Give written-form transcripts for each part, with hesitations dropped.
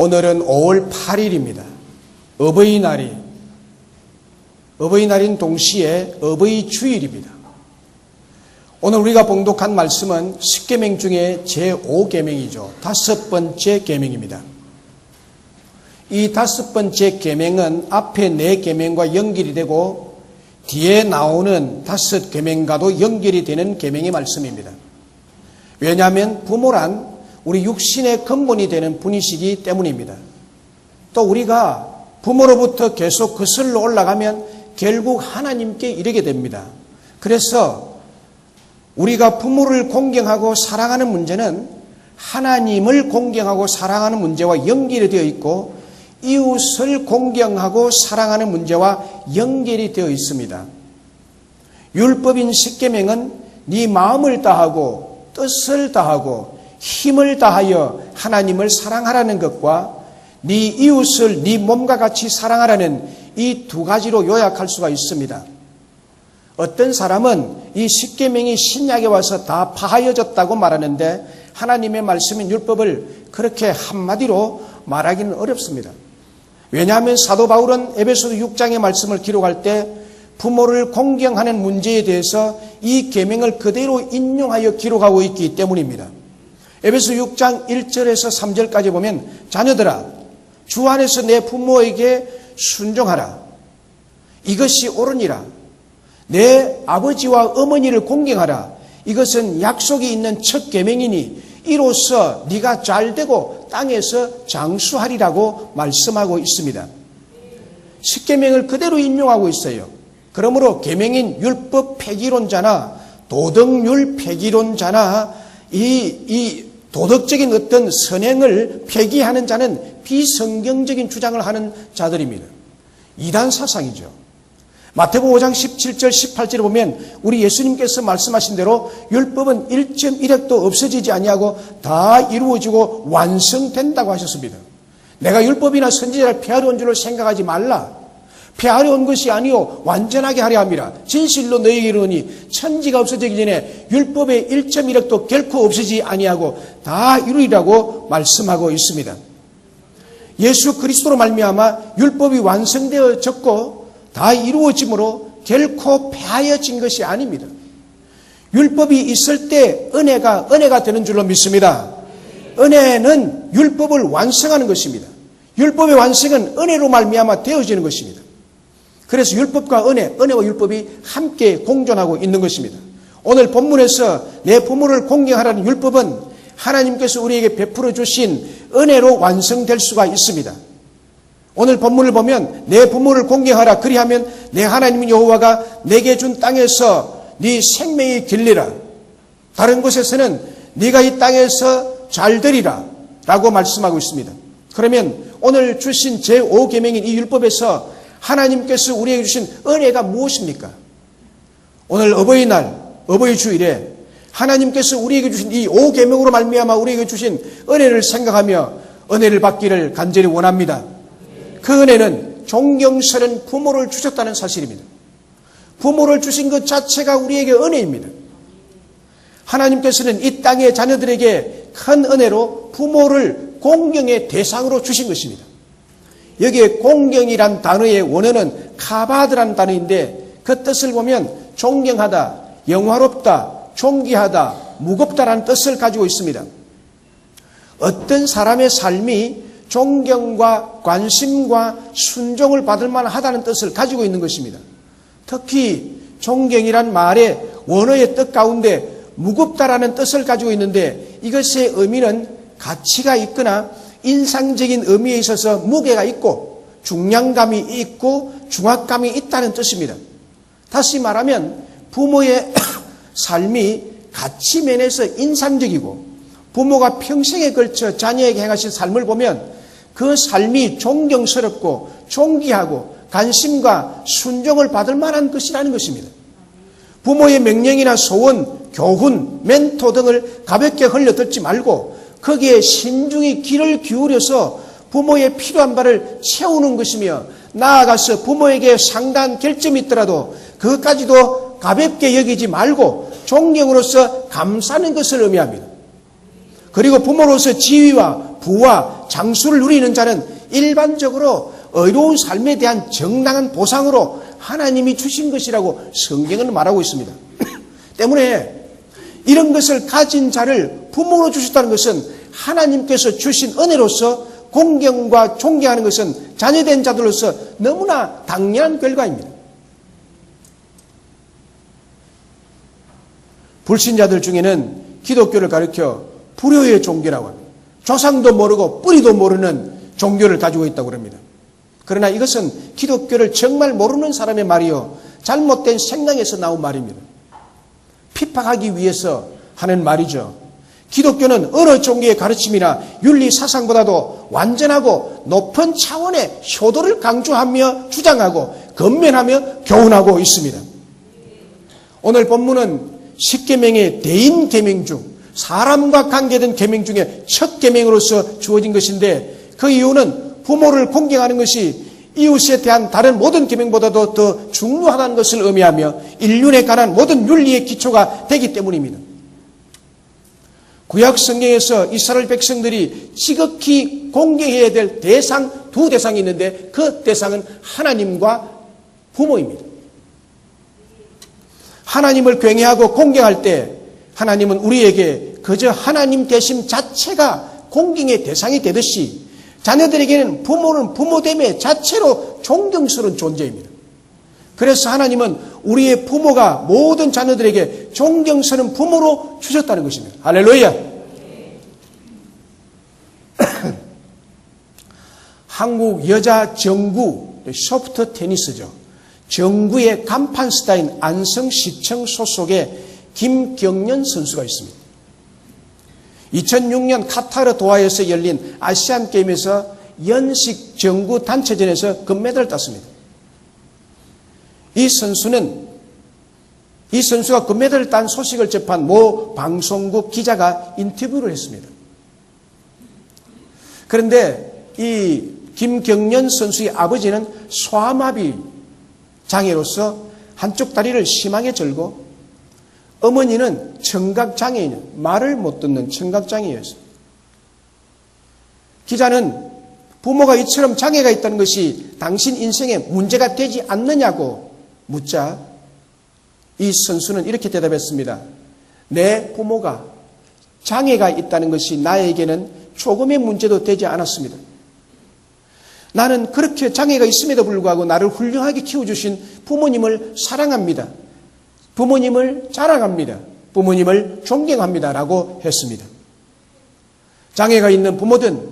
오늘은 5월 8일입니다. 어버이날인 동시에 어버이 주일입니다. 오늘 우리가 봉독한 말씀은 10계명 중에 제5계명이죠. 5번째 계명입니다. 이 5번째 계명은 앞에 4계명과 연결이 되고 뒤에 나오는 5계명과도 연결이 되는 계명의 말씀입니다. 왜냐하면 부모란 우리 육신의 근본이 되는 분이시기 때문입니다. 또 우리가 부모로부터 계속 거슬러 올라가면 결국 하나님께 이르게 됩니다. 그래서 우리가 부모를 공경하고 사랑하는 문제는 하나님을 공경하고 사랑하는 문제와 연결이 되어 있고 이웃을 공경하고 사랑하는 문제와 연결이 되어 있습니다. 율법인 10계명은 네 마음을 다하고 뜻을 다하고 힘을 다하여 하나님을 사랑하라는 것과 네 이웃을 네 몸과 같이 사랑하라는 이 두 가지로 요약할 수가 있습니다. 어떤 사람은 이 10계명이 신약에 와서 다 파하여졌다고 말하는데 하나님의 말씀인 율법을 그렇게 한마디로 말하기는 어렵습니다. 왜냐하면 사도 바울은 에베소서 6장의 말씀을 기록할 때 부모를 공경하는 문제에 대해서 이 계명을 그대로 인용하여 기록하고 있기 때문입니다. 에베소 6장 1절에서 3절까지 보면 자녀들아 주 안에서 내 부모에게 순종하라. 이것이 옳으니라. 내 아버지와 어머니를 공경하라. 이것은 약속이 있는 첫 계명이니 이로써 네가 잘되고 땅에서 장수하리라고 말씀하고 있습니다. 10계명을 그대로 인용하고 있어요. 그러므로 계명인 율법 폐기론자나 도덕률 폐기론자나 이 도덕적인 어떤 선행을 폐기하는 자는 비성경적인 주장을 하는 자들입니다. 이단 사상이죠. 마태복음 5장 17절 18절에 보면 우리 예수님께서 말씀하신 대로 율법은 1.1획도 없어지지 아니하고 다 이루어지고 완성된다고 하셨습니다. 내가 율법이나 선지자를 폐하려 온 줄로 생각하지 말라. 폐하려 온 것이 아니요 완전하게 하려 함이라. 진실로 너희에게 이르노니 천지가 없어지기 전에 율법의 1.1획도 결코 없어지지 아니하고 다 이루리라고 말씀하고 있습니다. 예수 그리스도로 말미암아 율법이 완성되어졌고 다 이루어짐으로 결코 폐하여진 것이 아닙니다. 율법이 있을 때 은혜가 되는 줄로 믿습니다. 은혜는 율법을 완성하는 것입니다. 율법의 완성은 은혜로 말미암아 되어지는 것입니다. 그래서 율법과 은혜와 율법이 함께 공존하고 있는 것입니다. 오늘 본문에서 내 부모를 공경하라는 율법은 하나님께서 우리에게 베풀어 주신 은혜로 완성될 수가 있습니다. 오늘 본문을 보면 내 부모를 공경하라. 그리하면 내 하나님 여호와가 내게 준 땅에서 네 생명이 길리라. 다른 곳에서는 네가 이 땅에서 잘되리라 라고 말씀하고 있습니다. 그러면 오늘 주신 제5계명인 이 율법에서 하나님께서 우리에게 주신 은혜가 무엇입니까? 오늘 어버이날, 어버이 주일에 하나님께서 우리에게 주신 이 5계명으로 말미암아 우리에게 주신 은혜를 생각하며 은혜를 받기를 간절히 원합니다. 그 은혜는 존경스러운 부모를 주셨다는 사실입니다. 부모를 주신 것 자체가 우리에게 은혜입니다. 하나님께서는 이 땅의 자녀들에게 큰 은혜로 부모를 공경의 대상으로 주신 것입니다. 여기에 공경이란 단어의 원어는 카바드라는 단어인데 그 뜻을 보면 존경하다, 영화롭다, 존귀하다, 무겁다라는 뜻을 가지고 있습니다. 어떤 사람의 삶이 존경과 관심과 순종을 받을 만하다는 뜻을 가지고 있는 것입니다. 특히 존경이란 말의 원어의 뜻 가운데 무겁다라는 뜻을 가지고 있는데 이것의 의미는 가치가 있거나 인상적인 의미에 있어서 무게가 있고 중량감이 있고 중압감이 있다는 뜻입니다. 다시 말하면 부모의 삶이 가치 면에서 인상적이고 부모가 평생에 걸쳐 자녀에게 행하신 삶을 보면 그 삶이 존경스럽고 존귀하고 관심과 순종을 받을 만한 것이라는 것입니다. 부모의 명령이나 소원, 교훈, 멘토 등을 가볍게 흘려듣지 말고 거기에 신중히 귀를 기울여서 부모의 필요한 바를 채우는 것이며 나아가서 부모에게 상당한 결점이 있더라도 그것까지도 가볍게 여기지 말고 존경으로서 감싸는 것을 의미합니다. 그리고 부모로서 지위와 부와 장수를 누리는 자는 일반적으로 의로운 삶에 대한 정당한 보상으로 하나님이 주신 것이라고 성경은 말하고 있습니다. 때문에 이런 것을 가진 자를 부모로 주셨다는 것은 하나님께서 주신 은혜로서 공경과 존경하는 것은 자녀된 자들로서 너무나 당연한 결과입니다. 불신자들 중에는 기독교를 가리켜 불효의 종교라고 합니다. 조상도 모르고 뿌리도 모르는 종교를 가지고 있다고 합니다. 그러나 이것은 기독교를 정말 모르는 사람의 말이요, 잘못된 생각에서 나온 말입니다. 핍박하기 위해서 하는 말이죠. 기독교는 어느 종교의 가르침이나 윤리 사상보다도 완전하고 높은 차원의 효도를 강조하며 주장하고 건면하며 교훈하고 있습니다. 오늘 본문은 십계명의 대인 계명 중 사람과 관계된 계명 중에 첫 계명으로서 주어진 것인데, 그 이유는 부모를 공경하는 것이 이웃에 대한 다른 모든 계명보다도 더 중요하다는 것을 의미하며 인륜에 관한 모든 윤리의 기초가 되기 때문입니다. 구약 성경에서 이스라엘 백성들이 지극히 공경해야 될 두 대상이 있는데, 그 대상은 하나님과 부모입니다. 하나님을 경외하고 공경할 때 하나님은 우리에게 그저 하나님 되심 자체가 공경의 대상이 되듯이, 자녀들에게는 부모는 부모됨의 자체로 존경스러운 존재입니다. 그래서 하나님은 우리의 부모가 모든 자녀들에게 존경스러운 부모로 주셨다는 것입니다. 할렐루야. 한국 여자 정구 소프트 테니스죠. 정구의 간판 스타인 안성시청 소속의 김경년 선수가 있습니다. 2006년 카타르 도하에서 열린 아시안 게임에서 연식 정구 단체전에서 금메달을 땄습니다. 이 선수가 금메달을 딴 소식을 접한 모 방송국 기자가 인터뷰를 했습니다. 그런데 이 김경년 선수의 아버지는 소아마비 장애로서 한쪽 다리를 심하게 절고, 어머니는 청각장애인, 말을 못 듣는 청각장애였습니다. 기자는 부모가 이처럼 장애가 있다는 것이 당신 인생에 문제가 되지 않느냐고 묻자, 이 선수는 이렇게 대답했습니다. 내 부모가 장애가 있다는 것이 나에게는 조금의 문제도 되지 않았습니다. 나는 그렇게 장애가 있음에도 불구하고 나를 훌륭하게 키워주신 부모님을 사랑합니다. 부모님을 자랑합니다. 부모님을 존경합니다. 라고 했습니다. 장애가 있는 부모든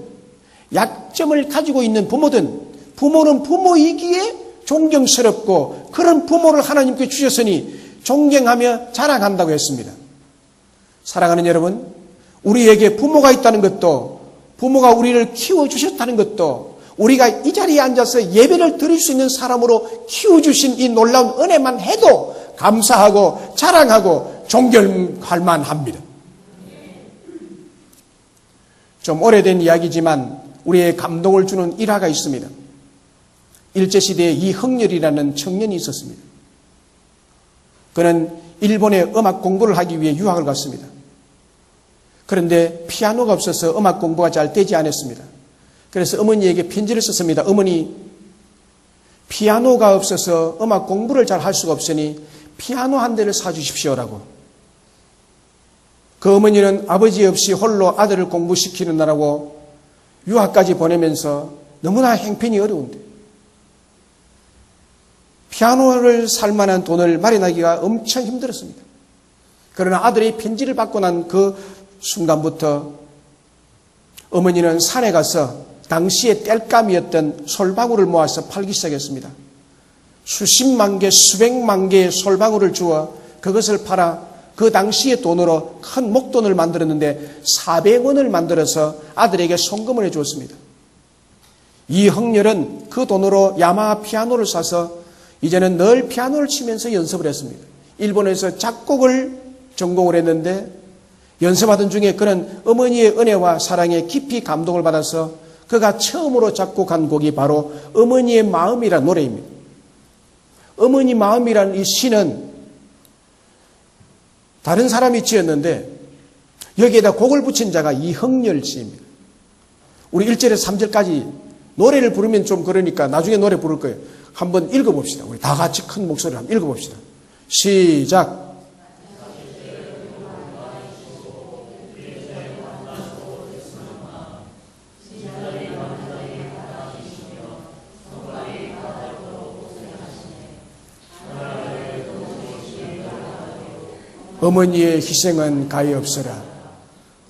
약점을 가지고 있는 부모든 부모는 부모이기에 존경스럽고, 그런 부모를 하나님께 주셨으니 존경하며 자랑한다고 했습니다. 사랑하는 여러분, 우리에게 부모가 있다는 것도, 부모가 우리를 키워주셨다는 것도, 우리가 이 자리에 앉아서 예배를 드릴 수 있는 사람으로 키워주신 이 놀라운 은혜만 해도 감사하고 자랑하고 존경할 만합니다. 좀 오래된 이야기지만 우리의 감동을 주는 일화가 있습니다. 일제시대에 이흥렬이라는 청년이 있었습니다. 그는 일본에 음악 공부를 하기 위해 유학을 갔습니다. 그런데 피아노가 없어서 음악 공부가 잘 되지 않았습니다. 그래서 어머니에게 편지를 썼습니다. 어머니, 피아노가 없어서 음악 공부를 잘 할 수가 없으니 피아노 한 대를 사주십시오라고. 그 어머니는 아버지 없이 홀로 아들을 공부시키느라고 유학까지 보내면서 너무나 형편이 어려운데 피아노를 살 만한 돈을 마련하기가 엄청 힘들었습니다. 그러나 아들의 편지를 받고 난 그 순간부터 어머니는 산에 가서 당시에 땔감이었던 솔방울을 모아서 팔기 시작했습니다. 수십만 개, 수백만 개의 솔방울을 주어 그것을 팔아 그 당시의 돈으로 큰 목돈을 만들었는데 400원을 만들어서 아들에게 송금을 해 주었습니다. 이흥렬은 그 돈으로 야마하 피아노를 사서 이제는 늘 피아노를 치면서 연습을 했습니다. 일본에서 작곡을 전공을 했는데 연습하던 중에 그는 어머니의 은혜와 사랑에 깊이 감동을 받아서 그가 처음으로 작곡한 곡이 바로 어머니의 마음이라는 노래입니다. 어머니 마음이라는 이 시는 다른 사람이 지었는데 여기에다 곡을 붙인 자가 이흥렬 씨입니다. 우리 1절에서 3절까지 노래를 부르면 좀 그러니까 나중에 노래 부를 거예요. 한번 읽어봅시다. 우리 다 같이 큰 목소리로 한번 읽어봅시다. 시작. 어머니의 희생은 가히 없으라.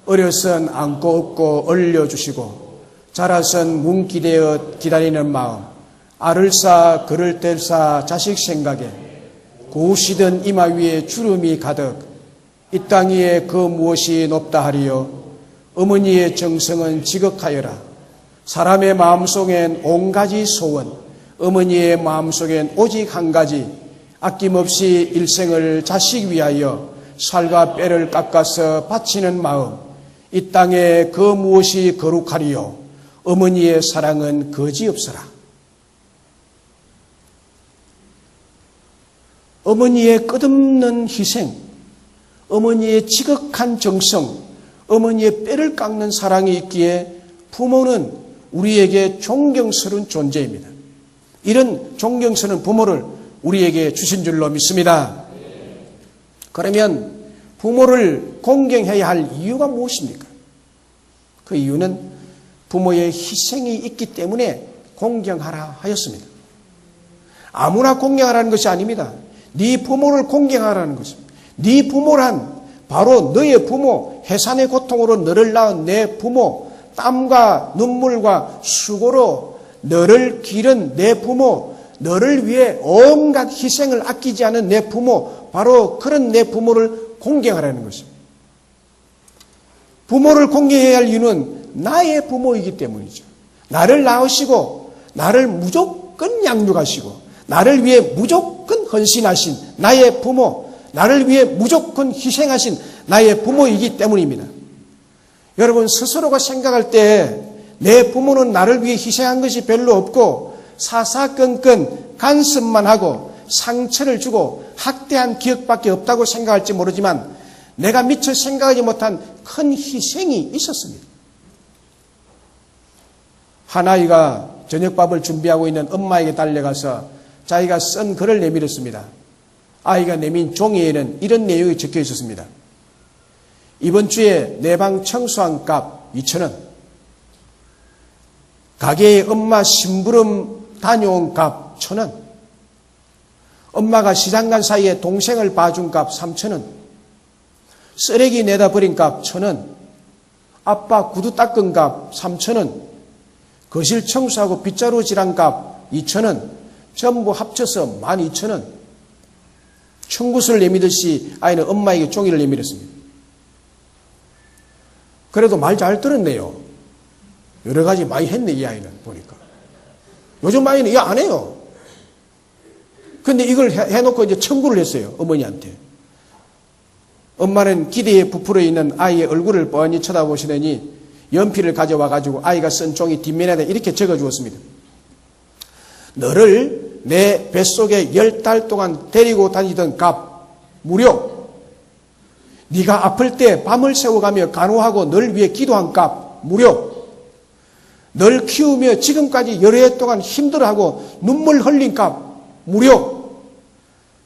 어려선 안고 업고 얼려주시고 자라선 뭉기되어 기다리는 마음, 알을 쌓아 그를 뗄사 자식 생각에 고우시던 이마 위에 주름이 가득 이 땅 위에 그 무엇이 높다 하리요. 어머니의 정성은 지극하여라. 사람의 마음속엔 온 가지 소원, 어머니의 마음속엔 오직 한 가지, 아낌없이 일생을 자식 위하여 살과 뼈를 깎아서 바치는 마음, 이 땅에 그 무엇이 거룩하리요. 어머니의 사랑은 거지없어라. 어머니의 끝없는 희생, 어머니의 지극한 정성, 어머니의 뼈를 깎는 사랑이 있기에 부모는 우리에게 존경스러운 존재입니다. 이런 존경스러운 부모를 우리에게 주신 줄로 믿습니다. 그러면 부모를 공경해야 할 이유가 무엇입니까? 그 이유는 부모의 희생이 있기 때문에 공경하라 하였습니다. 아무나 공경하라는 것이 아닙니다. 네 부모를 공경하라는 것입니다. 네 부모란 바로 너의 부모, 해산의 고통으로 너를 낳은 내 부모, 땀과 눈물과 수고로 너를 기른 내 부모, 너를 위해 온갖 희생을 아끼지 않은 내 부모, 바로 그런 내 부모를 공경하라는 것입니다. 부모를 공경해야 할 이유는 나의 부모이기 때문이죠. 나를 낳으시고 나를 무조건 양육하시고 나를 위해 무조건 헌신하신 나의 부모, 나를 위해 무조건 희생하신 나의 부모이기 때문입니다. 여러분 스스로가 생각할 때 내 부모는 나를 위해 희생한 것이 별로 없고 사사건건 간섭만 하고 상처를 주고 학대한 기억밖에 없다고 생각할지 모르지만 내가 미처 생각하지 못한 큰 희생이 있었습니다. 한 아이가 저녁밥을 준비하고 있는 엄마에게 달려가서 자기가 쓴 글을 내밀었습니다. 아이가 내민 종이에는 이런 내용이 적혀 있었습니다. 이번 주에 내 방 청소한 값 2,000원, 가게에 엄마 심부름 다녀온 값 1,000원, 엄마가 시장 간 사이에 동생을 봐준 값 3,000원, 쓰레기 내다 버린 값 1,000원, 아빠 구두 닦은 값 3,000원, 거실 청소하고 빗자루 질한 값 2,000원, 전부 합쳐서 12,000원. 청구서를 내미듯이 아이는 엄마에게 종이를 내밀었습니다. 그래도 말 잘 들었네요. 여러 가지 많이 했네, 이 아이는 보니까. 요즘 아이는 이거 안 해요. 근데 이걸 해놓고 이제 청구를 했어요, 어머니한테. 엄마는 기대에 부풀어 있는 아이의 얼굴을 뻔히 쳐다보시더니 연필을 가져와가지고 아이가 쓴 종이 뒷면에다 이렇게 적어주었습니다. 너를 내 뱃속에 10달 동안 데리고 다니던 값 무료. 네가 아플 때 밤을 새워가며 간호하고 널 위해 기도한 값 무료. 널 키우며 지금까지 여러 해 동안 힘들어하고 눈물 흘린 값 무료.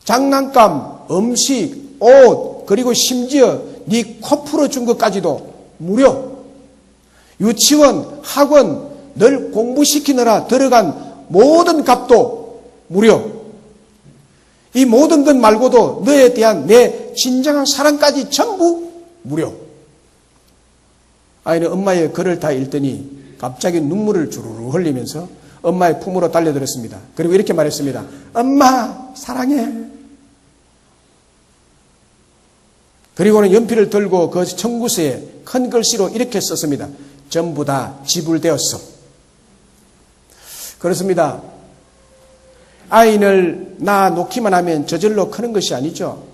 장난감, 음식, 옷, 그리고 심지어 네 코 풀어준 것까지도 무료. 유치원, 학원, 널 공부시키느라 들어간 모든 값도 무료. 이 모든 것 말고도 너에 대한 내 진정한 사랑까지 전부 무료. 아이는 엄마의 글을 다 읽더니 갑자기 눈물을 주르르 흘리면서 엄마의 품으로 달려들었습니다. 그리고 이렇게 말했습니다. 엄마 사랑해. 그리고는 연필을 들고 그 청구서에 큰 글씨로 이렇게 썼습니다. 전부 다 지불되었어. 그렇습니다. 아이를 낳아 놓기만 하면 저절로 크는 것이 아니죠.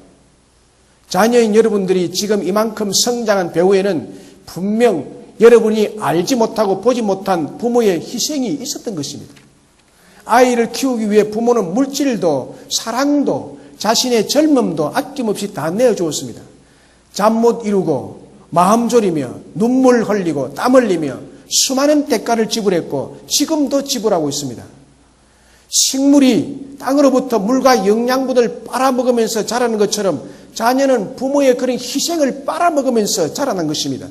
자녀인 여러분들이 지금 이만큼 성장한 배후에는 분명 여러분이 알지 못하고 보지 못한 부모의 희생이 있었던 것입니다. 아이를 키우기 위해 부모는 물질도 사랑도 자신의 젊음도 아낌없이 다 내어주었습니다. 잠 못 이루고 마음 졸이며 눈물 흘리고 땀 흘리며 수많은 대가를 지불했고 지금도 지불하고 있습니다. 식물이 땅으로부터 물과 영양분을 빨아먹으면서 자라는 것처럼 자녀는 부모의 그런 희생을 빨아먹으면서 자라난 것입니다.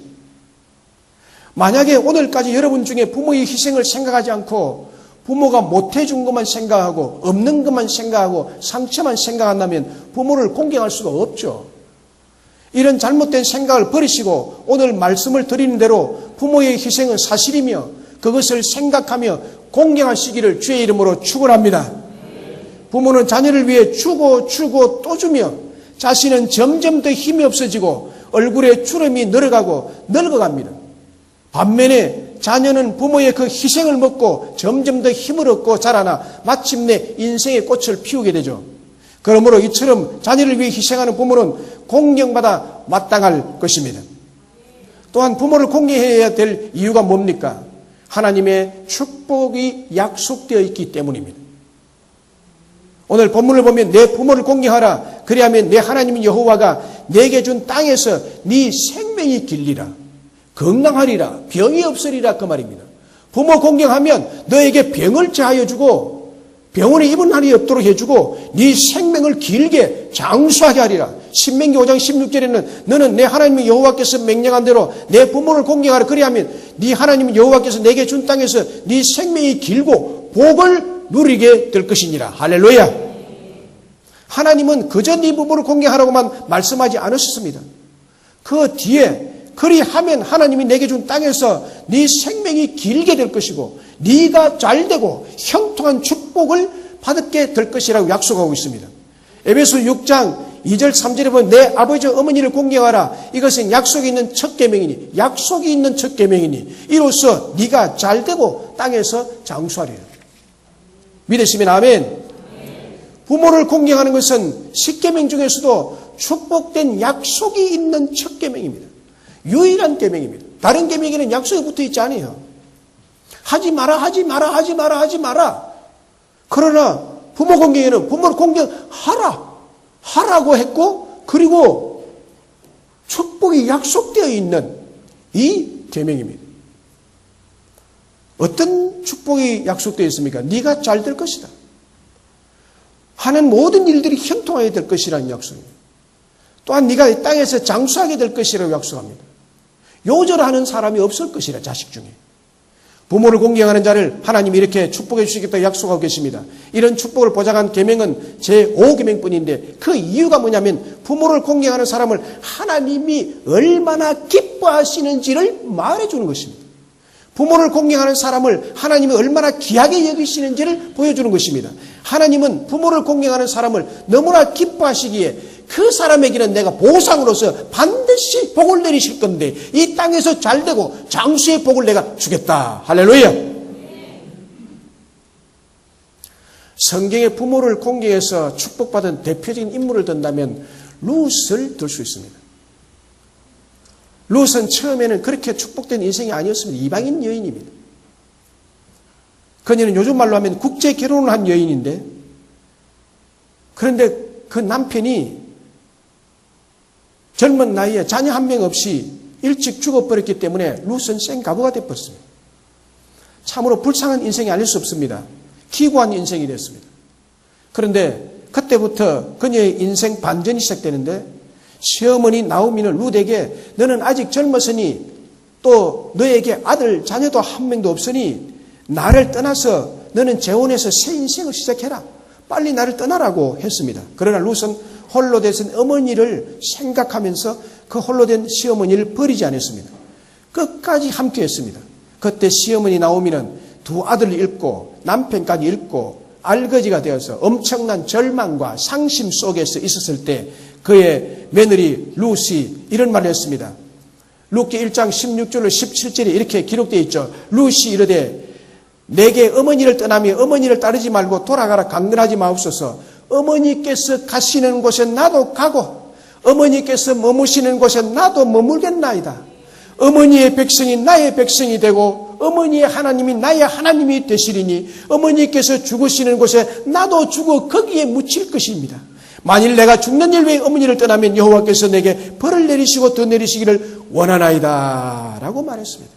만약에 오늘까지 여러분 중에 부모의 희생을 생각하지 않고 부모가 못해준 것만 생각하고 없는 것만 생각하고 상처만 생각한다면 부모를 공경할 수가 없죠. 이런 잘못된 생각을 버리시고 오늘 말씀을 드리는 대로 부모의 희생은 사실이며 그것을 생각하며 공경하시기를 주의 이름으로 축원합니다. 부모는 자녀를 위해 주고 또 주며 자신은 점점 더 힘이 없어지고 얼굴에 주름이 늘어가고 늙어갑니다. 반면에 자녀는 부모의 그 희생을 먹고 점점 더 힘을 얻고 자라나 마침내 인생의 꽃을 피우게 되죠. 그러므로 이처럼 자녀를 위해 희생하는 부모는 공경받아 마땅할 것입니다. 또한 부모를 공경해야 될 이유가 뭡니까? 하나님의 축복이 약속되어 있기 때문입니다. 오늘 본문을 보면 내 부모를 공경하라. 그리하면 내 하나님 여호와가 내게 준 땅에서 네 생명이 길리라. 건강하리라. 병이 없으리라 그 말입니다. 부모 공경하면 너에게 병을 제하여 주고 병원에 입은 날이 없도록 해주고 네 생명을 길게 장수하게 하리라. 신명기 5장 16절에는 너는 내 하나님 여호와께서 명령한 대로 내 부모를 공경하라. 그리하면 네 하나님 여호와께서 내게 준 땅에서 네 생명이 길고 복을 누리게 될 것이니라. 할렐루야. 하나님은 그저 네 부모를 공경하라고만 말씀하지 않으셨습니다. 그 뒤에 그리하면 하나님이 내게 준 땅에서 네 생명이 길게 될 것이고 네가 잘되고 형통한 축복을 받게 될 것이라고 약속하고 있습니다. 에베소 6장 2절 3절에 보면 내 아버지 어머니를 공경하라. 이것은 약속이 있는 첫 계명이니 약속이 있는 첫 계명이니 이로써 네가 잘되고 땅에서 장수하리라. 믿으시면 아멘. 부모를 공경하는 것은 10계명 중에서도 축복된 약속이 있는 첫 계명입니다. 유일한 계명입니다. 다른 계명에는 약속이 붙어 있지 않아요. 하지 마라, 하지 마라, 하지 마라, 하지 마라. 그러나 부모 공경에는 부모를 공경하라, 하라고 했고 그리고 축복이 약속되어 있는 이 계명입니다. 어떤 축복이 약속되어 있습니까? 네가 잘 될 것이다. 하는 모든 일들이 형통하게 될 것이라는 약속입니다. 또한 네가 이 땅에서 장수하게 될 것이라고 약속합니다. 요절하는 사람이 없을 것이라 자식 중에. 부모를 공경하는 자를 하나님이 이렇게 축복해 주시겠다고 약속하고 계십니다. 이런 축복을 보장한 계명은 제5계명뿐인데 그 이유가 뭐냐면 부모를 공경하는 사람을 하나님이 얼마나 기뻐하시는지를 말해주는 것입니다. 부모를 공경하는 사람을 하나님이 얼마나 귀하게 여기시는지를 보여주는 것입니다. 하나님은 부모를 공경하는 사람을 너무나 기뻐하시기에 그 사람에게는 내가 보상으로서 반드시 복을 내리실 건데 이 땅에서 잘되고 장수의 복을 내가 주겠다. 할렐루야. 성경의 부모를 공경해서 축복받은 대표적인 인물을 든다면 룻을 들 수 있습니다. 룻은 처음에는 그렇게 축복된 인생이 아니었습니다. 이방인 여인입니다. 그녀는 요즘 말로 하면 국제 결혼을 한 여인인데 그런데 그 남편이 젊은 나이에 자녀 한 명 없이 일찍 죽어버렸기 때문에 룻은 생가부가 되었습니다. 참으로 불쌍한 인생이 아닐 수 없습니다. 기구한 인생이 됐습니다. 그런데 그때부터 그녀의 인생 반전이 시작되는데 시어머니 나오미는 룻에게 너는 아직 젊었으니 또 너에게 아들 자녀도 한 명도 없으니 나를 떠나서 너는 재혼해서 새 인생을 시작해라. 빨리 나를 떠나라고 했습니다. 그러나 룻은 홀로 되신 어머니를 생각하면서 그 홀로 된 시어머니를 버리지 않았습니다. 끝까지 함께했습니다. 그때 시어머니 나오미는 두 아들을 잃고 남편까지 잃고 알거지가 되어서 엄청난 절망과 상심 속에서 있었을 때 그의 며느리 룻이 이런 말을 했습니다. 룻기 1장 16절로 17절에 이렇게 기록되어 있죠. 룻이 이르되 내게 어머니를 떠나며 어머니를 따르지 말고 돌아가라 강건하지 마옵소서. 어머니께서 가시는 곳에 나도 가고 어머니께서 머무시는 곳에 나도 머물겠나이다. 어머니의 백성이 나의 백성이 되고 어머니의 하나님이 나의 하나님이 되시리니 어머니께서 죽으시는 곳에 나도 죽어 거기에 묻힐 것입니다. 만일 내가 죽는 일 외에 어머니를 떠나면 여호와께서 내게 벌을 내리시고 더 내리시기를 원하나이다 라고 말했습니다.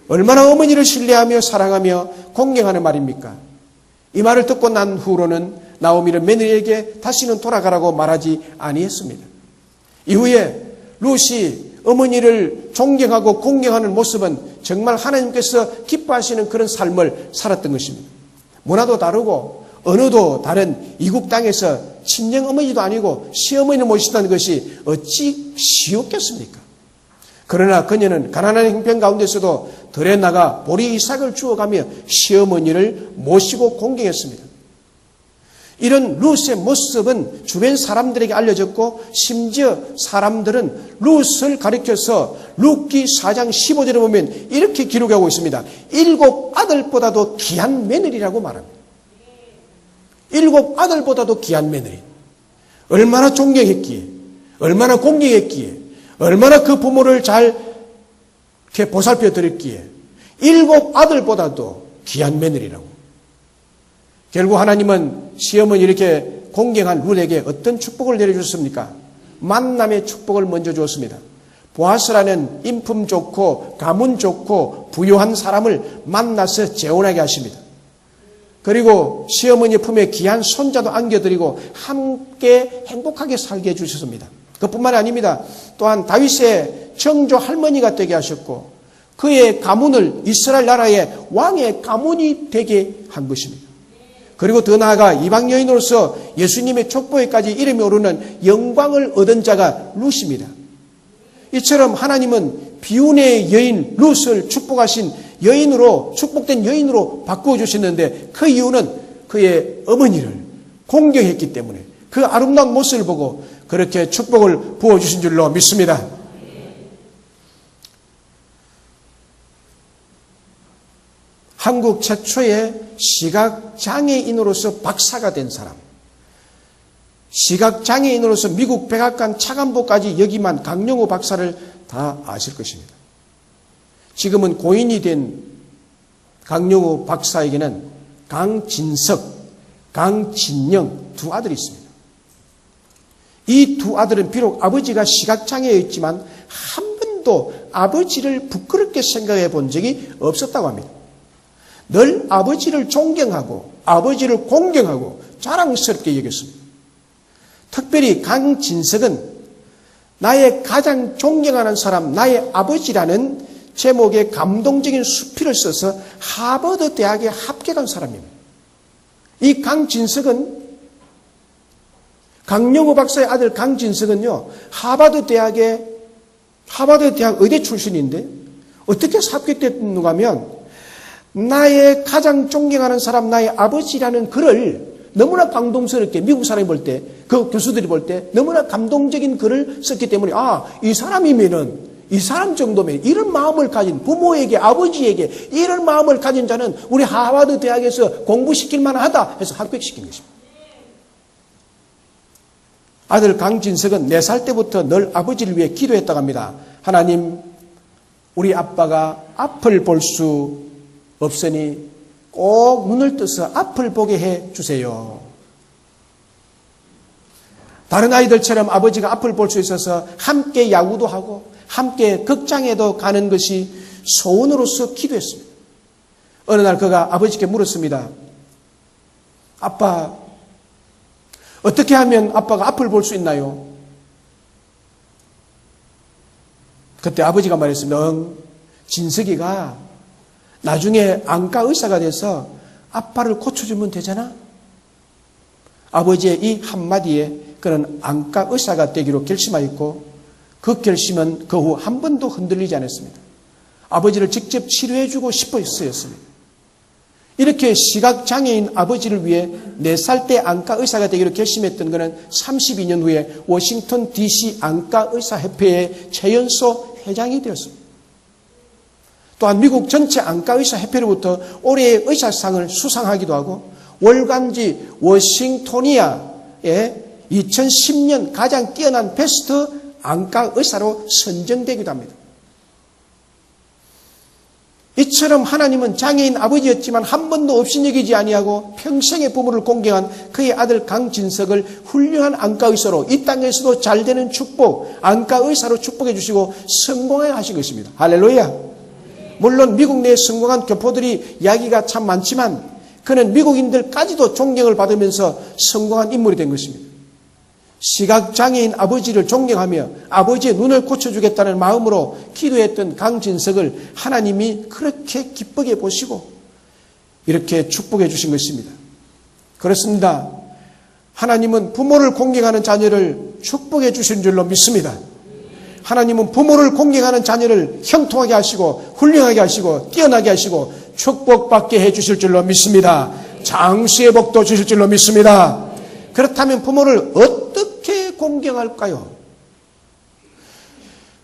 얼마나 어머니를 신뢰하며 사랑하며 공경하는 말입니까? 이 말을 듣고 난 후로는 나오미는 며느리에게 다시는 돌아가라고 말하지 아니했습니다. 이후에 룻이 어머니를 존경하고 공경하는 모습은 정말 하나님께서 기뻐하시는 그런 삶을 살았던 것입니다. 문화도 다르고 언어도 다른 이국 땅에서 친정 어머니도 아니고 시어머니를 모시다는 것이 어찌 쉬웠겠습니까? 그러나 그녀는 가난한 형편 가운데서도 들에 나가 보리 이삭을 주워가며 시어머니를 모시고 공경했습니다. 이런 룻의 모습은 주변 사람들에게 알려졌고 심지어 사람들은 룻을 가리켜서 룻기 4장 15절에 보면 이렇게 기록하고 있습니다. 7 아들보다도 귀한 며느리라고 말합니다. 7 아들보다도 귀한 며느리. 얼마나 존경했기에, 얼마나 공경했기에, 얼마나 그 부모를 잘 이렇게 보살펴 드렸기에 7 아들보다도 귀한 며느리라고. 결국 하나님은 시어머니 이렇게 공경한 룻에게 어떤 축복을 내려주셨습니까? 만남의 축복을 먼저 주었습니다. 보아스라는 인품 좋고 가문 좋고 부유한 사람을 만나서 재혼하게 하십니다. 그리고 시어머니 품에 귀한 손자도 안겨드리고 함께 행복하게 살게 해주셨습니다. 그뿐만 아닙니다. 또한 다윗의 정조 할머니가 되게 하셨고 그의 가문을 이스라엘 나라의 왕의 가문이 되게 한 것입니다. 그리고 더 나아가 이방 여인으로서 예수님의 족보에까지 이름이 오르는 영광을 얻은 자가 룻입니다. 이처럼 하나님은 비운의 여인 룻을 축복하신 여인으로, 축복된 여인으로 바꾸어 주셨는데 그 이유는 그의 어머니를 공경했기 때문에 그 아름다운 모습을 보고 그렇게 축복을 부어주신 줄로 믿습니다. 한국 최초의 시각장애인으로서 박사가 된 사람, 시각장애인으로서 미국 백악관 차관보까지 역임한 강영호 박사를 다 아실 것입니다. 지금은 고인이 된 강영호 박사에게는 강진석, 강진영 두 아들이 있습니다. 이 두 아들은 비록 아버지가 시각장애였지만 한 번도 아버지를 부끄럽게 생각해 본 적이 없었다고 합니다. 늘 아버지를 존경하고 아버지를 공경하고 자랑스럽게 여겼습니다. 특별히 강진석은 나의 가장 존경하는 사람, 나의 아버지라는 제목의 감동적인 수필을 써서 하버드 대학에 합격한 사람입니다. 이 강진석은, 강영호 박사의 아들 강진석은요, 하버드 대학 의대 출신인데 어떻게 합격됐는가 하면 나의 가장 존경하는 사람, 나의 아버지라는 글을 너무나 감동스럽게 미국 사람이 볼 때, 그 교수들이 볼 때 너무나 감동적인 글을 썼기 때문에 이 사람이면은, 이 사람 정도면 이런 마음을 가진 부모에게, 아버지에게 이런 마음을 가진 자는 우리 하버드 대학에서 공부시킬 만하다 해서 합격시킨 것입니다. 아들 강진석은 4살 때부터 늘 아버지를 위해 기도했다고 합니다. 하나님, 우리 아빠가 앞을 볼 수 없으니 꼭 눈을 떠서 앞을 보게 해 주세요. 다른 아이들처럼 아버지가 앞을 볼 수 있어서 함께 야구도 하고 함께 극장에도 가는 것이 소원으로서 기도했습니다. 어느 날 그가 아버지께 물었습니다. 아빠, 어떻게 하면 아빠가 앞을 볼 수 있나요? 그때 아버지가 말했습니다. 진석이가 나중에 안과 의사가 돼서 아빠를 고쳐주면 되잖아? 아버지의 이 한마디에 그는 안과 의사가 되기로 결심하였고 그 결심은 그 후 한 번도 흔들리지 않았습니다. 아버지를 직접 치료해주고 싶었습니다. 이렇게 시각장애인 아버지를 위해 4살 때 안과 의사가 되기로 결심했던 그는 32년 후에 워싱턴 DC 안과 의사협회의 최연소 회장이 되었습니다. 또한 미국 전체 안과의사 협회로부터 올해의 의사상을 수상하기도 하고 월간지 워싱토니아의 2010년 가장 뛰어난 베스트 안과의사로 선정되기도 합니다. 이처럼 하나님은 장애인 아버지였지만 한 번도 업신여기지 아니하고 평생의 부모를 공경한 그의 아들 강진석을 훌륭한 안과의사로 이 땅에서도 잘되는 축복, 안과의사로 축복해 주시고 성공하게 하신 것입니다. 할렐루야. 물론 미국 내에 성공한 교포들이 이야기가 참 많지만 그는 미국인들까지도 존경을 받으면서 성공한 인물이 된 것입니다. 시각장애인 아버지를 존경하며 아버지의 눈을 고쳐주겠다는 마음으로 기도했던 강진석을 하나님이 그렇게 기쁘게 보시고 이렇게 축복해 주신 것입니다. 그렇습니다. 하나님은 부모를 공경하는 자녀를 축복해 주신 줄로 믿습니다. 하나님은 부모를 공경하는 자녀를 형통하게 하시고 훌륭하게 하시고 뛰어나게 하시고 축복받게 해 주실 줄로 믿습니다. 장수의 복도 주실 줄로 믿습니다. 그렇다면 부모를 어떻게 공경할까요?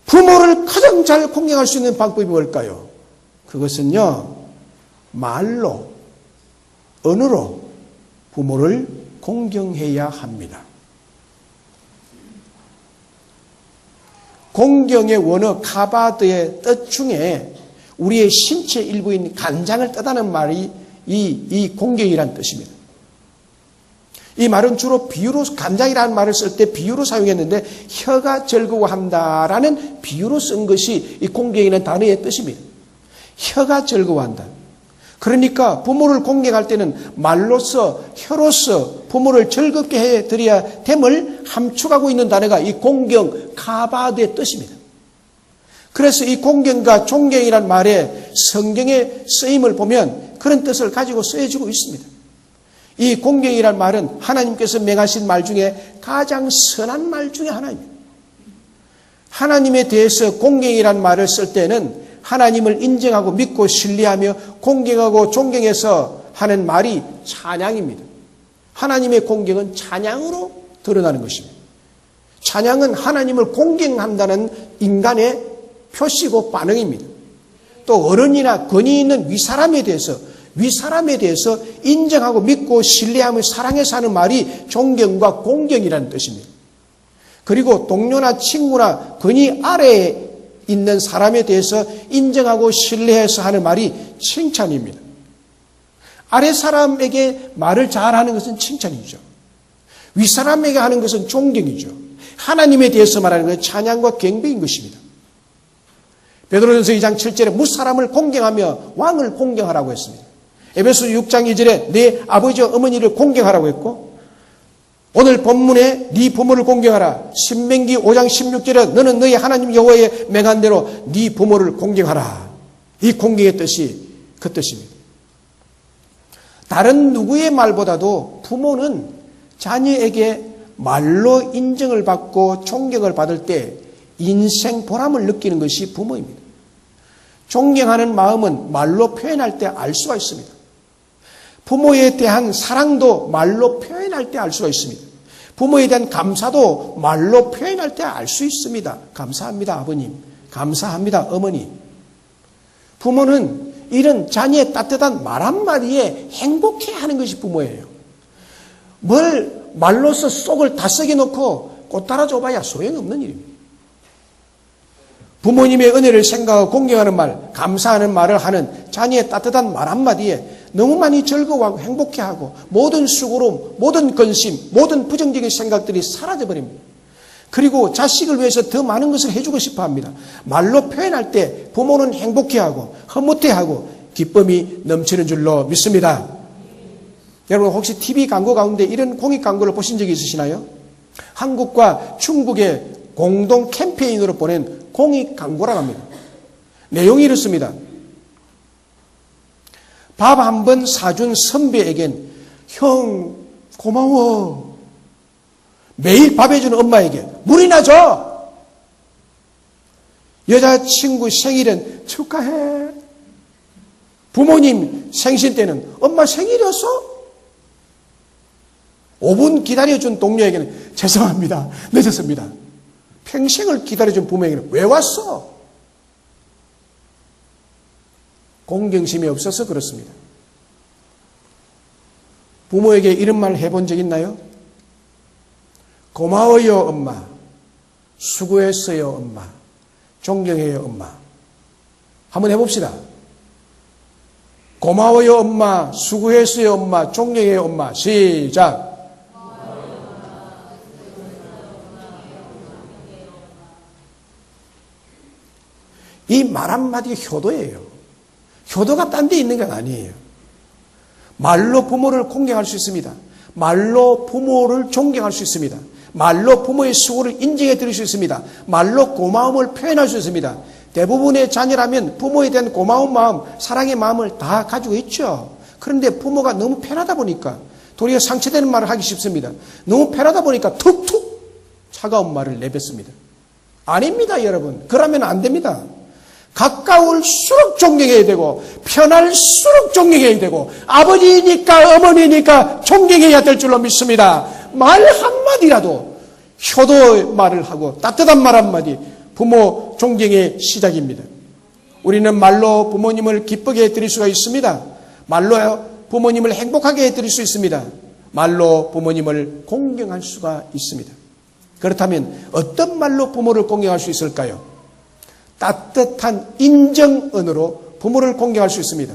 부모를 가장 잘 공경할 수 있는 방법이 뭘까요? 그것은요, 말로, 언어로 부모를 공경해야 합니다. 공경의 원어 카바드의 뜻 중에 우리의 신체 일부인 간장을 뜻하는 말이 이 공경이라는 뜻입니다. 이 말은 주로 비유로, 간장이라는 말을 쓸 때 비유로 사용했는데 혀가 즐거워한다라는 비유로 쓴 것이 이 공경이라는 단어의 뜻입니다. 혀가 즐거워한다. 그러니까 부모를 공경할 때는 말로서, 혀로서 부모를 즐겁게 해드려야 됨을 함축하고 있는 단어가 이 공경, 카바드의 뜻입니다. 그래서 이 공경과 존경이라는 말에 성경의 쓰임을 보면 그런 뜻을 가지고 쓰여지고 있습니다. 이 공경이라는 말은 하나님께서 명하신 말 중에 가장 선한 말 중에 하나입니다. 하나님에 대해서 공경이라는 말을 쓸 때는 하나님을 인정하고 믿고 신뢰하며 공경하고 존경해서 하는 말이 찬양입니다. 하나님의 공경은 찬양으로 드러나는 것입니다. 찬양은 하나님을 공경한다는 인간의 표시고 반응입니다. 또 어른이나 권위 있는 위사람에 대해서 인정하고 믿고 신뢰하며 사랑해서 하는 말이 존경과 공경이라는 뜻입니다. 그리고 동료나 친구나 권위 아래에 있는 사람에 대해서 인정하고 신뢰해서 하는 말이 칭찬입니다. 아래 사람에게 말을 잘하는 것은 칭찬이죠. 윗사람에게 하는 것은 존경이죠. 하나님에 대해서 말하는 것은 찬양과 경배인 것입니다. 베드로전서 2장 7절에 무사람을 공경하며 왕을 공경하라고 했습니다. 에베소 6장 2절에 내 아버지와 어머니를 공경하라고 했고 오늘 본문에 네 부모를 공경하라. 신명기 5장 16절에 너는 너희 하나님 여호와의 명한 대로 네 부모를 공경하라. 이 공경의 뜻이 그 뜻입니다. 다른 누구의 말보다도 부모는 자녀에게 말로 인정을 받고 존경을 받을 때 인생 보람을 느끼는 것이 부모입니다. 존경하는 마음은 말로 표현할 때 알 수가 있습니다. 부모에 대한 사랑도 말로 표현할 때 알 수가 있습니다. 부모에 대한 감사도 말로 표현할 때 알 수 있습니다. 감사합니다, 아버님. 감사합니다, 어머니. 부모는 이런 자녀의 따뜻한 말 한마디에 행복해하는 것이 부모예요. 뭘 말로서 속을 다 썩여 놓고 꽃 달아줘봐야 소용없는 일입니다. 부모님의 은혜를 생각하고 공경하는 말, 감사하는 말을 하는 자녀의 따뜻한 말 한마디에 너무 많이 즐거워하고 행복해하고 모든 수고로움, 모든 근심, 모든 부정적인 생각들이 사라져버립니다. 그리고 자식을 위해서 더 많은 것을 해주고 싶어 합니다. 말로 표현할 때 부모는 행복해하고 흐뭇해하고 기쁨이 넘치는 줄로 믿습니다. 여러분 혹시 TV 광고 가운데 이런 공익 광고를 보신 적이 있으시나요? 한국과 중국의 공동 캠페인으로 보낸 공익 광고라고 합니다. 내용이 이렇습니다. 밥 한 번 사준 선배에겐 형 고마워. 매일 밥 해주는 엄마에게 물이나 줘. 여자친구 생일은 축하해. 부모님 생신 때는 엄마 생일이었어? 5분 기다려준 동료에게는 죄송합니다. 늦었습니다. 평생을 기다려준 부모에게는 왜 왔어? 공경심이 없어서 그렇습니다. 부모에게 이런 말 해본 적 있나요? 고마워요, 엄마. 수고했어요, 엄마. 존경해요, 엄마. 한번 해봅시다. 고마워요 엄마, 수고했어요 엄마, 존경해요 엄마. 시작. 이 말 한마디가 효도예요. 효도가 딴 데 있는 건 아니에요. 말로 부모를 공경할 수 있습니다. 말로 부모를 존경할 수 있습니다. 말로 부모의 수고를 인정해 드릴 수 있습니다. 말로 고마움을 표현할 수 있습니다. 대부분의 자녀라면 부모에 대한 고마운 마음, 사랑의 마음을 다 가지고 있죠. 그런데 부모가 너무 편하다 보니까 도리어 상처되는 말을 하기 쉽습니다. 너무 편하다 보니까 툭툭 차가운 말을 내뱉습니다. 아닙니다, 여러분. 그러면 안 됩니다. 가까울수록 존경해야 되고 편할수록 존경해야 되고 아버지니까 어머니니까 존경해야 될 줄로 믿습니다. 말 한마디라도 효도의 말을 하고 따뜻한 말 한마디, 부모 존경의 시작입니다. 우리는 말로 부모님을 기쁘게 해드릴 수가 있습니다. 말로 부모님을 행복하게 해드릴 수 있습니다. 말로 부모님을 공경할 수가 있습니다. 그렇다면 어떤 말로 부모를 공경할 수 있을까요? 따뜻한 인정언어로 부모를 공경할 수 있습니다.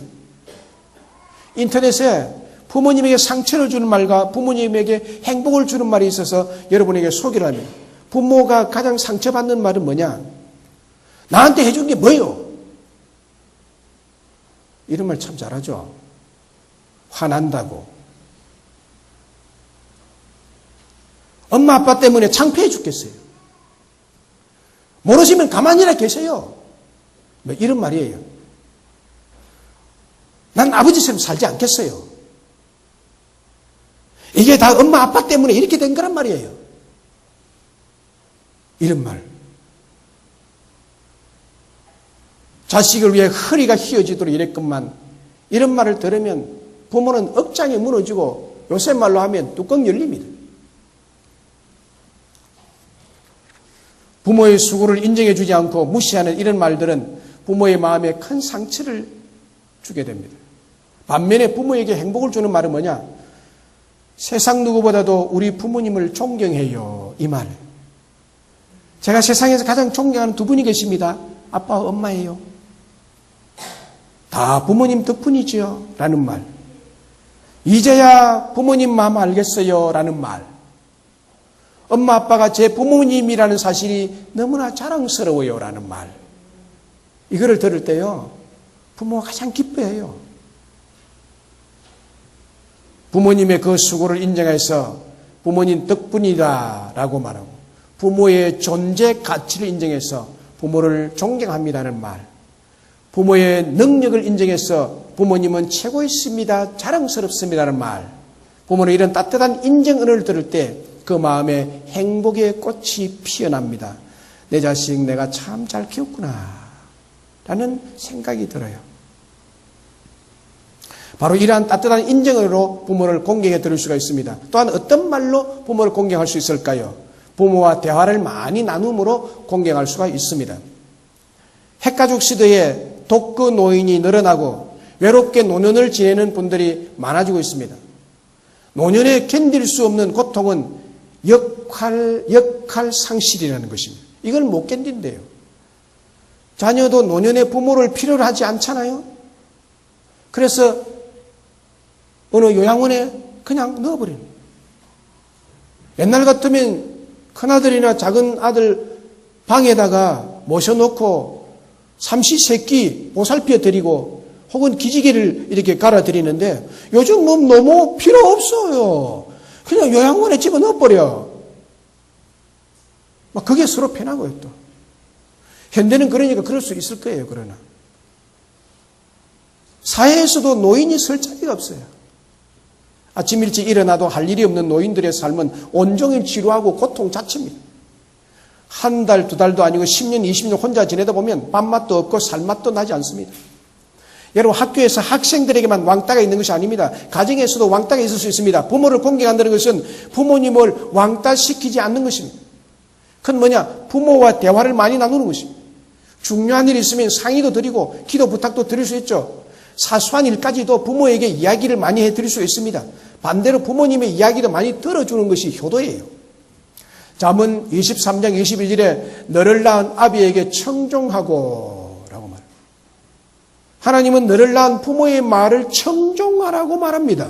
인터넷에 부모님에게 상처를 주는 말과 부모님에게 행복을 주는 말이 있어서 여러분에게 소개를 합니다. 부모가 가장 상처받는 말은 뭐냐? 나한테 해준 게 뭐예요? 이런 말 참 잘하죠. 화난다고. 엄마 아빠 때문에 창피해 죽겠어요. 모르시면 가만히나 계세요. 뭐 이런 말이에요. 난 아버지처럼 살지 않겠어요. 이게 다 엄마 아빠 때문에 이렇게 된 거란 말이에요. 이런 말. 자식을 위해 허리가 휘어지도록 이랬건만 이런 말을 들으면 부모는 억장이 무너지고 요새 말로 하면 뚜껑 열립니다. 부모의 수고를 인정해 주지 않고 무시하는 이런 말들은 부모의 마음에 큰 상처를 주게 됩니다. 반면에 부모에게 행복을 주는 말은 뭐냐? 세상 누구보다도 우리 부모님을 존경해요. 이 말. 제가 세상에서 가장 존경하는 두 분이 계십니다. 아빠와 엄마예요. 다 부모님 덕분이지요. 라는 말. 이제야 부모님 마음 알겠어요. 라는 말. 엄마 아빠가 제 부모님이라는 사실이 너무나 자랑스러워요. 라는 말. 이거를 들을 때요. 부모가 가장 기뻐해요. 부모님의 그 수고를 인정해서 부모님 덕분이다 라고 말하고 부모의 존재 가치를 인정해서 부모를 존경합니다는 말. 부모의 능력을 인정해서 부모님은 최고이십니다. 자랑스럽습니다는 말. 부모는 이런 따뜻한 인정 언어를 들을 때 그 마음에 행복의 꽃이 피어납니다. 내 자식 내가 참 잘 키웠구나 라는 생각이 들어요. 바로 이러한 따뜻한 인정으로 부모를 공경해 드릴 수가 있습니다. 또한 어떤 말로 부모를 공경할 수 있을까요? 부모와 대화를 많이 나눔으로 공경할 수가 있습니다. 핵가족 시대에 독거 노인이 늘어나고 외롭게 노년을 지내는 분들이 많아지고 있습니다. 노년에 견딜 수 없는 고통은 역할 상실이라는 것입니다. 이걸 못 견딘대요. 자녀도 노년에 부모를 필요로 하지 않잖아요. 그래서 어느 요양원에 그냥 넣어버려요. 옛날 같으면 큰아들이나 작은 아들 방에다가 모셔놓고 삼시세끼 보살펴 드리고 혹은 기지개를 이렇게 갈아드리는데 요즘 뭐 너무 필요 없어요. 그냥 요양원에 집어넣어버려. 막 그게 서로 편하고요 또. 현대는 그러니까 그럴 수 있을 거예요. 그러나 사회에서도 노인이 설 자리가 없어요. 아침 일찍 일어나도 할 일이 없는 노인들의 삶은 온종일 지루하고 고통 자체입니다. 한 달, 두 달도 아니고 10년, 20년 혼자 지내다 보면 밥맛도 없고 살맛도 나지 않습니다. 여러분 학교에서 학생들에게만 왕따가 있는 것이 아닙니다. 가정에서도 왕따가 있을 수 있습니다. 부모를 공경한다는 것은 부모님을 왕따시키지 않는 것입니다. 그건 뭐냐? 부모와 대화를 많이 나누는 것입니다. 중요한 일이 있으면 상의도 드리고 기도 부탁도 드릴 수 있죠. 사소한 일까지도 부모에게 이야기를 많이 해드릴 수 있습니다. 반대로 부모님의 이야기도 많이 들어주는 것이 효도예요. 잠언 23장 21절에 너를 낳은 아비에게 청종하고 라고 말합니다. 하나님은 너를 낳은 부모의 말을 청종하라고 말합니다.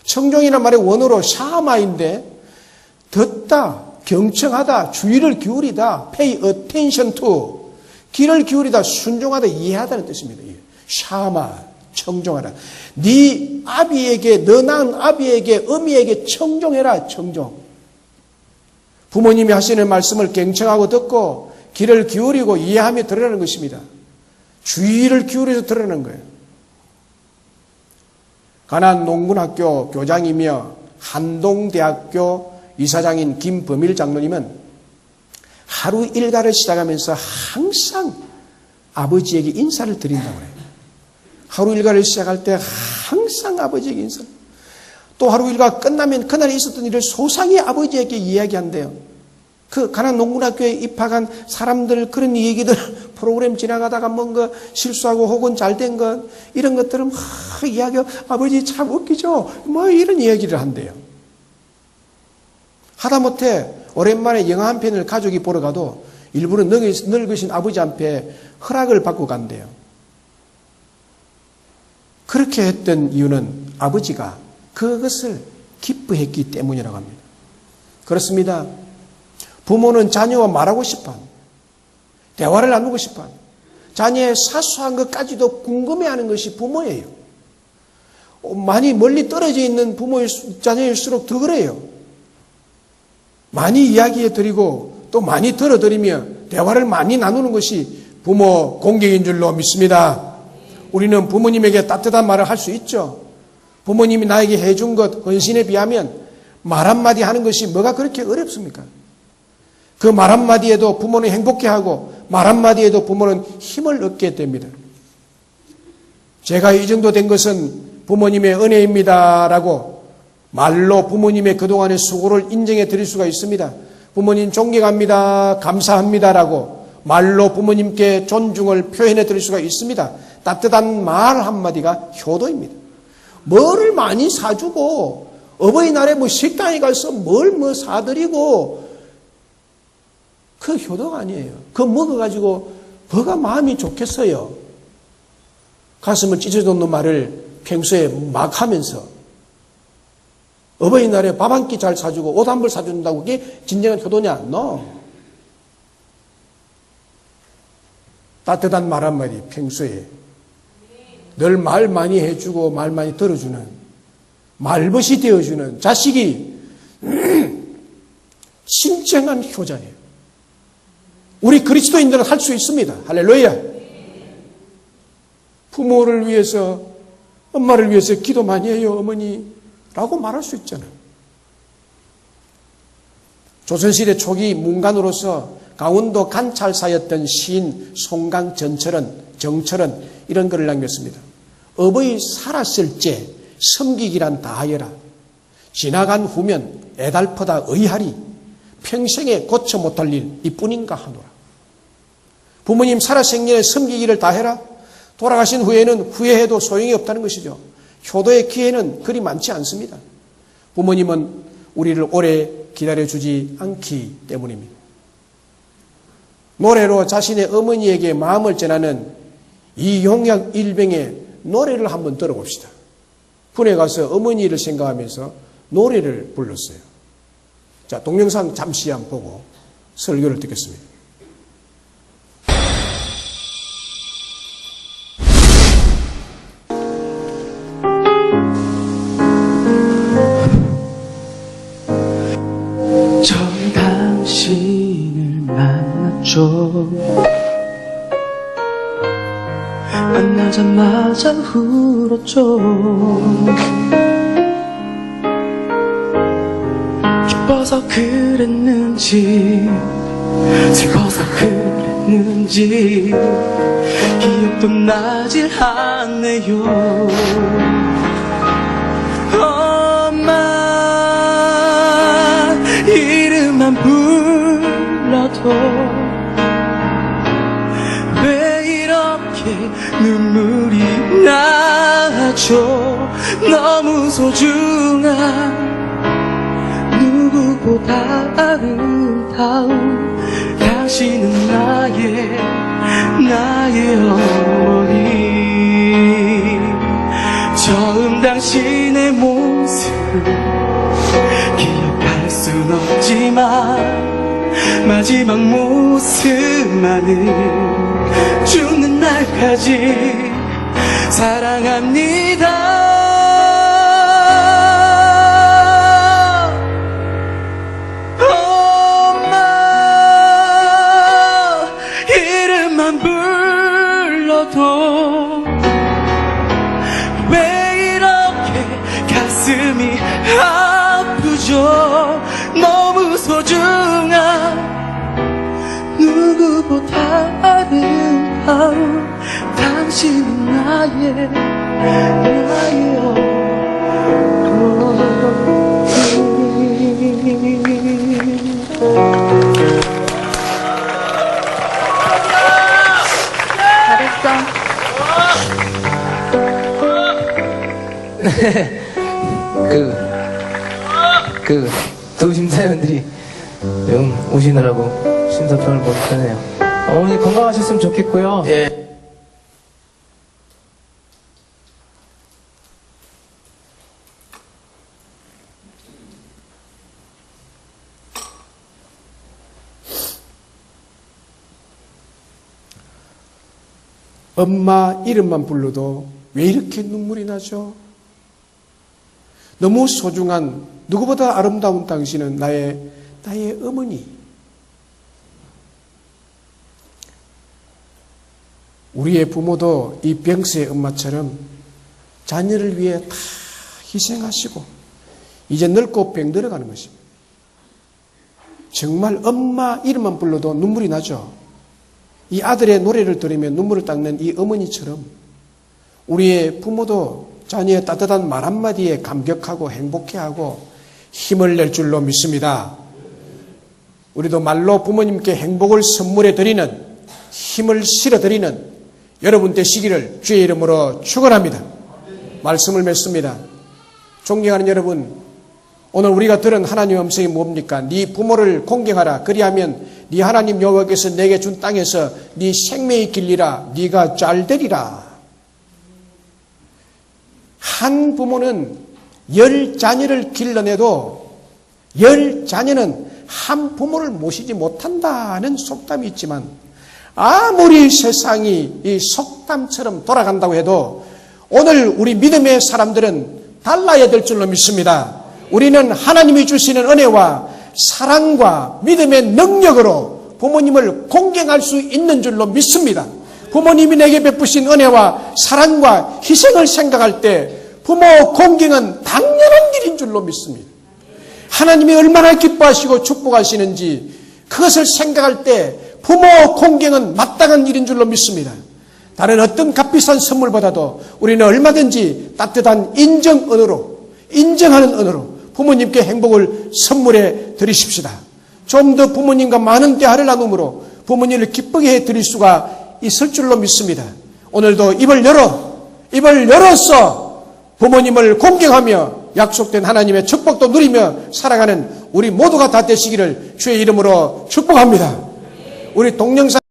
청종이라는 말의 원어로 샤마인데 듣다, 경청하다, 주의를 기울이다, pay attention to, 귀를 기울이다, 순종하다, 이해하다는 뜻입니다. 샤마, 청종하라. 네 아비에게, 너 낳은 아비에게, 어미에게 청종해라, 청종. 부모님이 하시는 말씀을 경청하고 듣고 귀를 기울이고 이해하며 들으라는 것입니다. 주의를 기울여서 들으라는 거예요. 가난 농군학교 교장이며 한동대학교 이사장인 김범일 장로님은 하루 일과를 시작하면서 항상 아버지에게 인사를 드린다고 해요. 하루 일과를 시작할 때 항상 아버지에게 인사를. 또 하루 일과 끝나면 그날에 있었던 일을 소상히 아버지에게 이야기한대요. 그 가난 농군학교에 입학한 사람들 그런 얘기들 프로그램 지나가다가 뭔가 실수하고 혹은 잘된 것 이런 것들은 막 이야기하고 아버지 참 웃기죠. 뭐 이런 이야기를 한대요. 하다못해 오랜만에 영화 한 편을 가족이 보러 가도 일부러 늙으신 아버지 앞에 허락을 받고 간대요. 그렇게 했던 이유는 아버지가 그것을 기뻐했기 때문이라고 합니다. 그렇습니다. 부모는 자녀와 말하고 싶어, 대화를 나누고 싶어, 자녀의 사소한 것까지도 궁금해하는 것이 부모예요. 많이 멀리 떨어져 있는 자녀일수록 더 그래요. 많이 이야기해드리고 또 많이 들어드리며 대화를 많이 나누는 것이 부모 공경인 줄로 믿습니다. 우리는 부모님에게 따뜻한 말을 할 수 있죠. 부모님이 나에게 해준 것, 헌신에 비하면 말 한마디 하는 것이 뭐가 그렇게 어렵습니까? 그 말 한마디에도 부모는 행복해하고 말 한마디에도 부모는 힘을 얻게 됩니다. 제가 이 정도 된 것은 부모님의 은혜입니다라고 말로 부모님의 그동안의 수고를 인정해 드릴 수가 있습니다. 부모님 존경합니다, 감사합니다라고 말로 부모님께 존중을 표현해 드릴 수가 있습니다. 따뜻한 말 한마디가 효도입니다. 뭐를 많이 사주고 어버이날에 뭐 식당에 가서 뭘 사드리고 그 효도가 아니에요. 그거 먹어가지고 뭐가 마음이 좋겠어요. 가슴을 찢어놓는 말을 평소에 막 하면서 어버이날에 밥 한 끼 잘 사주고 옷 한 벌 사준다고 그게 진정한 효도냐? No. 따뜻한 말 한마디 평소에 늘 말 많이 해주고 말 많이 들어주는 말벗이 되어주는 자식이 진정한 효자예요. 우리 그리스도인들은 할 수 있습니다. 할렐루야. 부모를 위해서 엄마를 위해서 기도 많이 해요 어머니 라고 말할 수 있잖아요. 조선시대 초기 문관으로서 강원도 관찰사였던 시인 정철은 이런 글을 남겼습니다. 어버이 살았을 때 섬기기란 다하여라. 지나간 후면 애달퍼다 의하리. 평생에 고쳐 못할 일 이뿐인가 하노라. 부모님 살아생전에 섬기기를 다해라. 돌아가신 후에는 후회해도 소용이 없다는 것이죠. 효도의 기회는 그리 많지 않습니다. 부모님은 우리를 오래 기다려주지 않기 때문입니다. 노래로 자신의 어머니에게 마음을 전하는 이 용약 일병의 노래를 한번 들어봅시다. 군에 가서 어머니를 생각하면서 노래를 불렀어요. 자, 동영상 잠시 한번 보고 설교를 듣겠습니다. 처음 당신을 만났죠. 만나자마자 울었죠. 기뻐서 그랬는지 슬퍼서 그랬는지 기억도 나질 않네요. 엄마 이름만 불러도 왜 이렇게 눈물이 나죠. 너무 소중한 누구보다 아름다운 당신은 나의 어머니. 당신의 모습을 기억할 순 없지만 마지막 모습만은 죽는 날까지 사랑합니다. 엄마 이름만 불러도 왜 이렇게 가슴이 아프죠. 너무 소중한 누구보다 아름다운 당신은 나의 잘했어. 두 심사위원들이 오시느라고 심사평을 못하네요. 어머니 건강하셨으면 좋겠고요. 예. 엄마 이름만 불러도 왜 이렇게 눈물이 나죠? 너무 소중한 누구보다 아름다운 당신은 나의 어머니. 우리의 부모도 이 병세의 엄마처럼 자녀를 위해 다 희생하시고 이제 늙고 병들어가는 것입니다. 정말 엄마 이름만 불러도 눈물이 나죠. 이 아들의 노래를 들으며 눈물을 닦는 이 어머니처럼 우리의 부모도 자녀의 따뜻한 말 한마디에 감격하고 행복해하고 힘을 낼 줄로 믿습니다. 우리도 말로 부모님께 행복을 선물해 드리는, 힘을 실어 드리는 여러분 되시기를 주의 이름으로 축원합니다. 말씀을 맺습니다. 존경하는 여러분, 오늘 우리가 들은 하나님의 음성이 뭡니까? 네 부모를 공경하라. 그리하면 네 하나님 여호와께서 내게 준 땅에서 네 생명의 길리라. 네가 잘 되리라. 한 부모는 10자녀를 길러내도 10자녀는 한 부모를 모시지 못한다는 속담이 있지만 아무리 세상이 이 속담처럼 돌아간다고 해도 오늘 우리 믿음의 사람들은 달라야 될 줄로 믿습니다. 우리는 하나님이 주시는 은혜와 사랑과 믿음의 능력으로 부모님을 공경할 수 있는 줄로 믿습니다. 부모님이 내게 베푸신 은혜와 사랑과 희생을 생각할 때 부모 공경은 당연한 일인 줄로 믿습니다. 하나님이 얼마나 기뻐하시고 축복하시는지 그것을 생각할 때 부모 공경은 마땅한 일인 줄로 믿습니다. 다른 어떤 값비싼 선물보다도 우리는 얼마든지 따뜻한 인정하는 은으로 부모님께 행복을 선물해 드리십시다. 좀 더 부모님과 많은 대화를 나눔으로 부모님을 기쁘게 해 드릴 수가 있을 줄로 믿습니다. 오늘도 입을 열어서 부모님을 공경하며 약속된 하나님의 축복도 누리며 살아가는 우리 모두가 다 되시기를 주의 이름으로 축복합니다. 우리 동영상